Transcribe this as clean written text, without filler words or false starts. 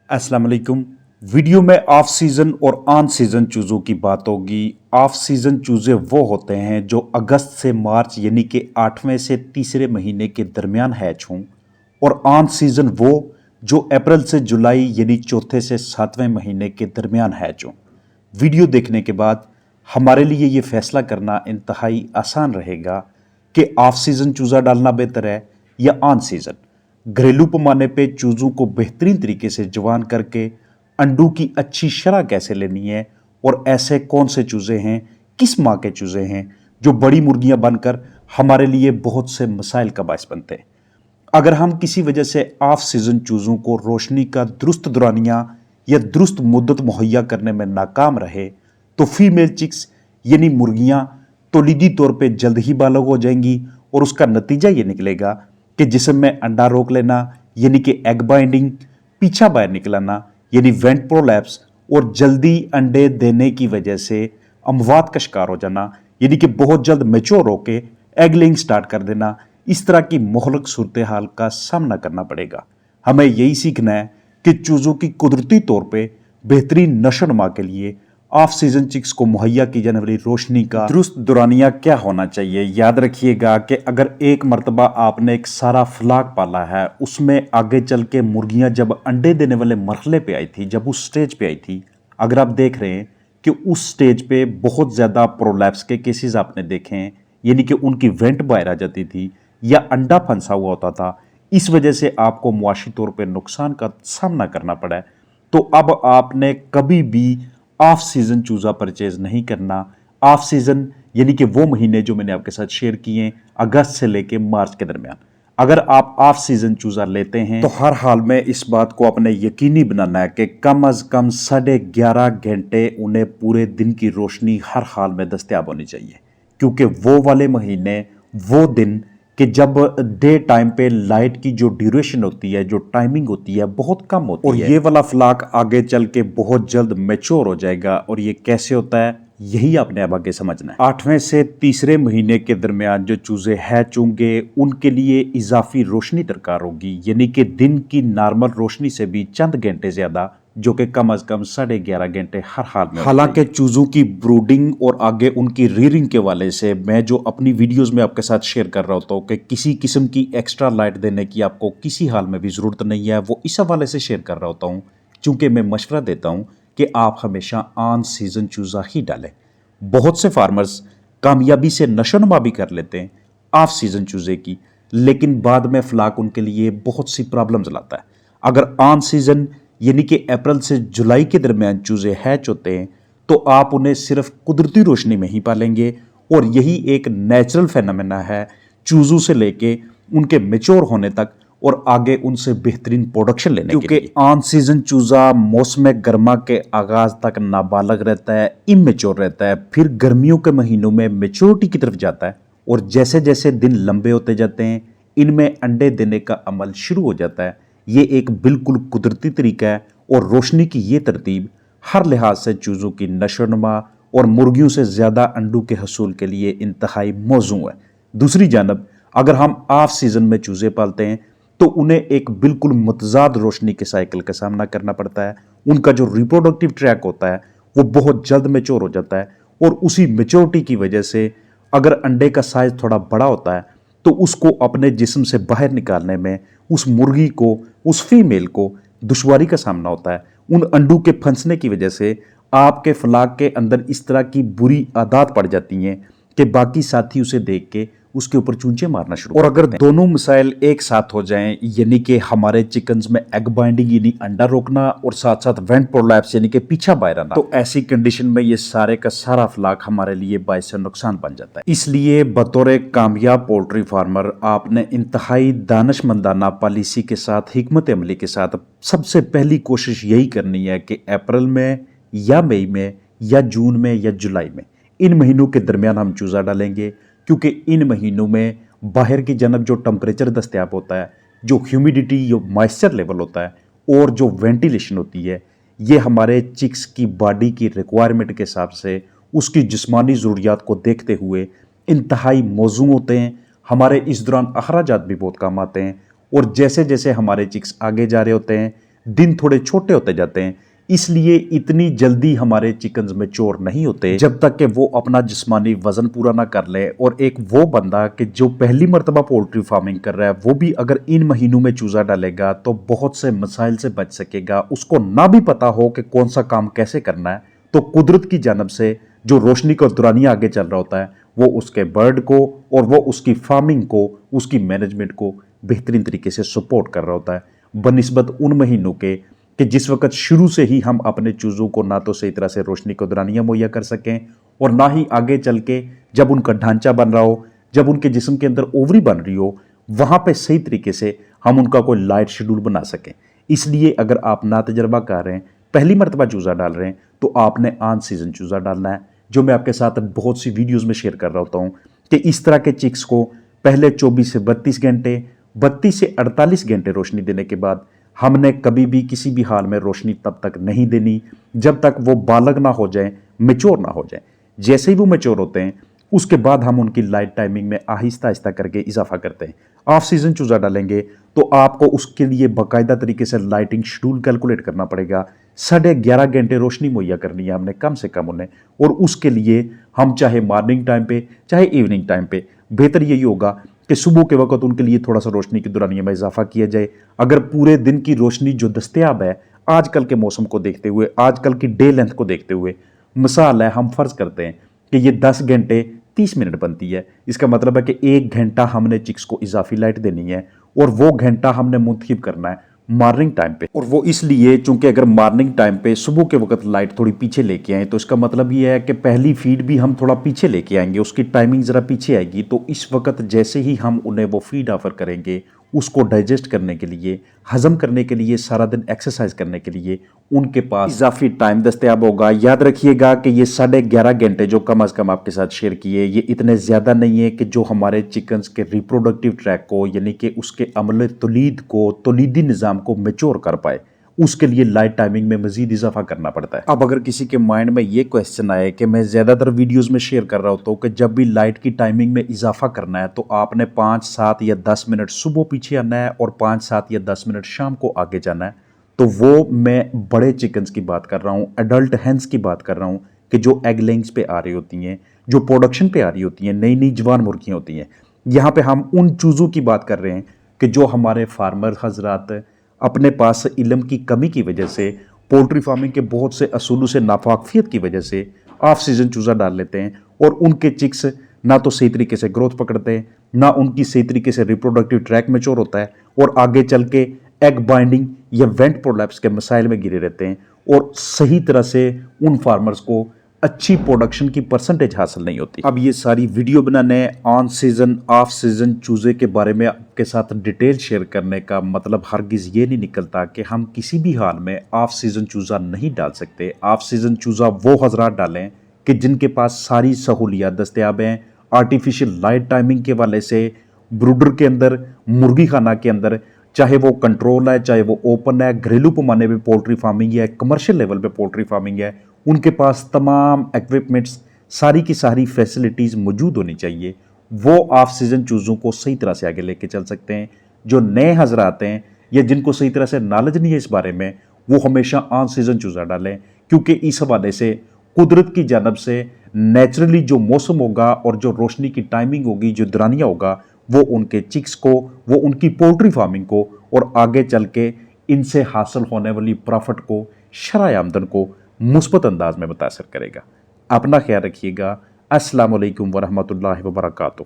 अस्सलाम वालेकुम। वीडियो में ऑफ सीजन और ऑन सीजन चूज़ों की बात होगी। ऑफ सीजन चूज़े वो होते हैं जो अगस्त से मार्च यानी कि 8वें से तीसरे महीने के दरमियान हैच हों, और ऑन सीजन वो जो अप्रैल से जुलाई यानी चौथे से 7वें महीने के दरमियान हैच हों। वीडियो देखने के बाद हमारे लिए ये फैसला करना इंतहाई आसान रहेगा कि ऑफ सीजन चूज़ा डालना बेहतर है या ऑन सीजन। घरेलू पैमाने पे चूज़ों को बेहतरीन तरीके से जवान करके अंडों की अच्छी शरह कैसे लेनी है, और ऐसे कौन से चूज़े हैं, किस माह के चूज़े हैं जो बड़ी मुर्गियां बनकर हमारे लिए बहुत से मसाइल का बायस बनते हैं। अगर हम किसी वजह से ऑफ सीजन चूज़ों को रोशनी का दुरुस्त दौरानिया या दुरुस्त मुद्दत मुहैया करने में नाकाम रहे तो फीमेल चिक्स यानी मुर्गियां तौलीदी तौर पे जल्द ही बालग हो जाएंगी, और उसका नतीजा ये निकलेगा कि जिस्म में अंडा रोक लेना यानी कि एग बाइंडिंग, पीछा बाहर निकलना यानी वेंट प्रोलैप्स, और जल्दी अंडे देने की वजह से अमवात का शिकार हो जाना यानी कि बहुत जल्द मैच्योर होके एग लेइंग स्टार्ट कर देना। इस तरह की मोहलक सूरत हाल का सामना करना पड़ेगा। हमें यही सीखना है कि चूज़ों की कुदरती तौर पे बेहतरीन नशो नुमा के लिए ऑफ सीजन चिक्स को मुहैया की जाने वाली रोशनी का दुरुस्त दौरानिया क्या होना चाहिए। याद रखिएगा कि अगर एक मरतबा आपने एक सारा फ्लाक पाला है, उसमें आगे चल के मुर्गियां जब अंडे देने वाले मरहले पे आई थी, जब उस स्टेज पे आई थी, अगर आप देख रहे हैं कि उस स्टेज पे बहुत ज़्यादा प्रोलैप्स के केसेस आपने देखे हैं, यानी कि उनकी वेंट बाहर आ जाती थी या अंडा फंसा हुआ होता था, इस वजह से आपको मुआशी तौर पर नुकसान का सामना करना पड़ा है, तो अब आपने कभी भी ऑफ सीजन चूज़ा परचेज नहीं करना। ऑफ सीजन यानी कि वो महीने जो मैंने आपके साथ शेयर किए अगस्त से लेके मार्च के दरमियान, अगर आप ऑफ सीजन चूज़ा लेते हैं तो हर हाल में इस बात को अपने यकीनी बनाना है कि कम अज कम 11.5 घंटे उन्हें पूरे दिन की रोशनी हर हाल में दस्तयाब होनी चाहिए, क्योंकि वो वाले महीने, वो दिन कि जब डे टाइम पे लाइट की जो ड्यूरेशन होती है, जो टाइमिंग होती है, बहुत कम होती है, और ये वाला फ्लाक आगे चल के बहुत जल्द मैच्योर हो जाएगा। और ये कैसे होता है, यही आपने अब आगे समझना है। 8वें से तीसरे महीने के दरमियान जो चूजे हैच होंगे उनके लिए इजाफी रोशनी दरकार होगी, यानी कि दिन की नॉर्मल रोशनी से भी चंद घंटे ज्यादा, जो कि कम अज कम 11.5 घंटे हर हाल में। हालांकि चूजों की ब्रूडिंग और आगे उनकी रीयरिंग के वाले से मैं जो अपनी वीडियोस में आपके साथ शेयर कर रहा होता हूँ कि किसी किस्म की एक्स्ट्रा लाइट देने की आपको किसी हाल में भी जरूरत नहीं है, वो इस हवाले से शेयर कर रहा होता हूँ चूंकि मैं मशवरा देता हूँ कि आप हमेशा ऑन सीजन चूजा ही डालें। बहुत से फार्मर्स कामयाबी से नशोनुमा भी कर लेते हैं ऑफ सीजन चूजे की, लेकिन बाद में फ्लाक उनके लिए बहुत सी प्रॉब्लम्स लाता है। अगर ऑन सीजन यानी कि अप्रैल से जुलाई के दरमियान चूजे हैच होते हैं तो आप उन्हें सिर्फ कुदरती रोशनी में ही पालेंगे, और यही एक नेचुरल फेनोमेना है चूजों से लेके उनके मैच्योर होने तक और आगे उनसे बेहतरीन प्रोडक्शन लेने के लिए। क्योंकि ऑन सीजन चूजा मौसम गर्मा के आगाज तक नाबालग रहता है, इमेच्योर रहता है, फिर गर्मियों के महीनों में मैच्योरिटी की तरफ जाता है, और जैसे जैसे दिन लंबे होते जाते हैं इनमें अंडे देने का अमल शुरू हो जाता है। ये एक बिल्कुल कुदरती तरीका है, और रोशनी की ये तरतीब हर लिहाज से चूज़ों की नशोनुमा और मुर्गियों से ज़्यादा अंडों के हसूल के लिए इंतहाई मौजू है। दूसरी जानब अगर हम ऑफ सीजन में चूज़े पालते हैं तो उन्हें एक बिल्कुल मुतजाद रोशनी के साइकिल का सामना करना पड़ता है। उनका जो रिप्रोडक्टिव ट्रैक होता है वो बहुत जल्द मैच्योर हो जाता है, और उसी मैच्योरिटी की वजह से अगर अंडे का साइज थोड़ा बड़ा होता है तो उसको अपने जिस्म से बाहर निकालने में उस मुर्गी को, उस फीमेल को दुश्वारी का सामना होता है। उन अंडों के फंसने की वजह से आपके फ्लाक के अंदर इस तरह की बुरी आदत पड़ जाती हैं कि बाकी साथी उसे देख के उसके ऊपर चूंचे मारना शुरू। और अगर दोनों मिसाइल एक साथ हो जाएं, यानी कि हमारे चिकन्स में एग बाइंडिंग यानी अंडा रोकना और साथ साथ वेंट प्रोलैप्स यानी कि पीछा बाहर आना, तो ऐसी कंडीशन में ये सारे का सारा फ्लाक हमारे लिए बायस नुकसान बन जाता है। इसलिए बतौर एक कामयाब पोल्ट्री फार्मर आपने इंतहाई दानिशमंदाना पॉलिसी के साथ, हिकमत अमली के साथ सबसे पहली कोशिश यही करनी है कि अप्रैल में या मई में या जून में या जुलाई में, इन महीनों के दरमियान हम चूज़ा डालेंगे, क्योंकि इन महीनों में बाहर की जानब जो टेम्परेचर दस्तयाब होता है, जो ह्यूमिडिटी, जो मॉइस्चर लेवल होता है और जो वेंटिलेशन होती है, ये हमारे चिक्स की बॉडी की रिक्वायरमेंट के हिसाब से उसकी जिस्मानी ज़रूरियात को देखते हुए इंतहाई मौजू होते हैं। हमारे इस दौरान अखराजात भी बहुत कम आते हैं, और जैसे जैसे हमारे चिक्स आगे जा रहे होते हैं दिन थोड़े छोटे होते जाते हैं, इसलिए इतनी जल्दी हमारे चिकन्स मैच्योर नहीं होते जब तक कि वो अपना जिस्मानी वजन पूरा ना कर ले। और एक वो बंदा कि जो पहली मर्तबा पोल्ट्री फार्मिंग कर रहा है, वो भी अगर इन महीनों में चूजा डालेगा तो बहुत से मसाइल से बच सकेगा। उसको ना भी पता हो कि कौन सा काम कैसे करना है, तो कुदरत की जानब से जो रोशनी का दुरानिया आगे चल रहा होता है, वो उसके बर्ड को और वो उसकी फार्मिंग को, उसकी मैनेजमेंट को बेहतरीन तरीके से सपोर्ट कर रहा होता है, बनिस्बत उन महीनों के कि जिस वक्त शुरू से ही हम अपने चूज़ों को ना तो सही तरह से रोशनी को दुरानिया मुहैया कर सकें, और ना ही आगे चल के जब उनका ढांचा बन रहा हो, जब उनके जिस्म के अंदर ओवरी बन रही हो, वहाँ पे सही तरीके से हम उनका कोई लाइट शेड्यूल बना सकें। इसलिए अगर आप ना तजर्बा कर रहे हैं, पहली मरतबा चूज़ा डाल रहे हैं, तो आपने ऑन सीज़न चूज़ा डालना है, जो मैं आपके साथ बहुत सी वीडियोस में शेयर कर रहा होता हूँ कि इस तरह के चिक्स को पहले 24 से 32 घंटे, 32 से 48 घंटे रोशनी देने के बाद हमने कभी भी किसी भी हाल में रोशनी तब तक नहीं देनी जब तक वो बालग ना हो जाए, मैच्योर ना हो जाए। जैसे ही वो मैच्योर होते हैं, उसके बाद हम उनकी लाइट टाइमिंग में आहिस्ता आहिस्ता करके इजाफा करते हैं। ऑफ सीजन चूज़ा डालेंगे तो आपको उसके लिए बाकायदा तरीके से लाइटिंग शेड्यूल कैलकुलेट करना पड़ेगा। 11.5 घंटे रोशनी मुहैया करनी है हमने कम से कम उन्हें, और उसके लिए हम चाहे मॉर्निंग टाइम पे चाहे इवनिंग टाइम पे, बेहतर यही होगा कि सुबह के वक्त उनके लिए थोड़ा सा रोशनी की दुरानिया में इजाफा किया जाए। अगर पूरे दिन की रोशनी जो दस्तयाब है आजकल के मौसम को देखते हुए, आजकल की डे लेंथ को देखते हुए, मिसाल है हम फर्ज करते हैं कि ये 10 घंटे 30 मिनट बनती है, इसका मतलब है कि 1 घंटा हमने चिक्स को इजाफी लाइट देनी है, और वो घंटा हमने मुंतखब करना है मॉर्निंग टाइम पे। और वो इसलिए चूंकि अगर मॉर्निंग टाइम पे सुबह के वक्त लाइट थोड़ी पीछे लेके आए, तो इसका मतलब ये है कि पहली फीड भी हम थोड़ा पीछे लेके आएंगे, उसकी टाइमिंग ज़रा पीछे आएगी। तो इस वक्त जैसे ही हम उन्हें वो फीड ऑफर करेंगे, उसको डाइजेस्ट करने के लिए, हजम करने के लिए, सारा दिन एक्सरसाइज करने के लिए उनके पास इजाफी टाइम दस्तयाब होगा। याद रखिएगा कि ये 11.5 घंटे जो कम अज़ कम आपके साथ शेयर किए, ये इतने ज़्यादा नहीं है कि जो हमारे चिकन्स के रिप्रोडक्टिव ट्रैक को, यानी कि उसके अमल तौलीद को, तौलीदी निज़ाम को मैच्योर कर पाए। उसके लिए लाइट टाइमिंग में मजीद इजाफा करना पड़ता है। अब अगर किसी के माइंड में ये क्वेश्चन आए कि मैं ज़्यादातर वीडियोस में शेयर कर रहा होता हूँ कि जब भी लाइट की टाइमिंग में इजाफा करना है तो आपने 5, 7 या 10 मिनट सुबह पीछे आना है और 5, 7 या 10 मिनट शाम को आगे जाना है, तो वो मैं बड़े चिकन्स की बात कर रहा हूँ, एडल्ट हैंस की बात कर रहा हूँ कि जो एग लेइंग्स पे आ रही होती हैं, जो प्रोडक्शन पे आ रही होती हैं, नई नई जवान मुर्गियाँ होती हैं। यहाँ पे हम उन चूज़ों की बात कर रहे हैं कि जो हमारे फार्मर हजरात अपने पास इल्म की कमी की वजह से, पोल्ट्री फार्मिंग के बहुत से असूलों से नाफाकफियत की वजह से ऑफ सीजन चूज़ा डाल लेते हैं, और उनके चिक्स ना तो सही तरीके से ग्रोथ पकड़ते हैं, ना उनकी सही तरीके से रिप्रोडक्टिव ट्रैक मैच्योर होता है, और आगे चल के एग बाइंडिंग या वेंट प्रोलैप्स के मसाइल में गिरे रहते हैं, और सही तरह से उन फार्मर्स को अच्छी प्रोडक्शन की परसेंटेज हासिल नहीं होती। अब ये सारी वीडियो बनाने, ऑन सीजन ऑफ सीजन चूज़े के बारे में आपके साथ डिटेल शेयर करने का मतलब हरगिज़ ये नहीं निकलता कि हम किसी भी हाल में ऑफ सीजन चूज़ा नहीं डाल सकते। ऑफ सीजन चूज़ा वो हजरात डालें कि जिनके पास सारी सहूलियात दस्तयाब हैं, आर्टिफिशियल लाइट टाइमिंग के वाले से, ब्रूडर के अंदर, मुर्गी खाना के अंदर, चाहे वो कंट्रोल है, चाहे वो ओपन है, घरेलू पैमाने पे पोल्ट्री फार्मिंग है, कमर्शियल लेवल पे पोल्ट्री फार्मिंग है, उनके पास तमाम इक्विपमेंट्स, सारी की सारी फैसिलिटीज़ मौजूद होनी चाहिए। वो ऑफ सीजन चूज़ों को सही तरह से आगे लेके चल सकते हैं। जो नए हजरात हैं या जिनको सही तरह से नॉलेज नहीं है इस बारे में, वो हमेशा ऑन सीजन चूज़ा डालें, क्योंकि इस हवाले से कुदरत की जानब से नेचुरली जो मौसम होगा और जो रोशनी की टाइमिंग होगी, जो दरानिया होगा, वो उनके चिक्स को, वो उनकी पोल्ट्री फार्मिंग को और आगे चल के इनसे हासिल होने वाली प्रॉफिट को, शरह आमदन को मुस्बत अंदाज में मुतासर करेगा। अपना ख्याल रखिएगा। अस्सलाम वालेकुम वरहमतुल्लाहि वबरकातुहू।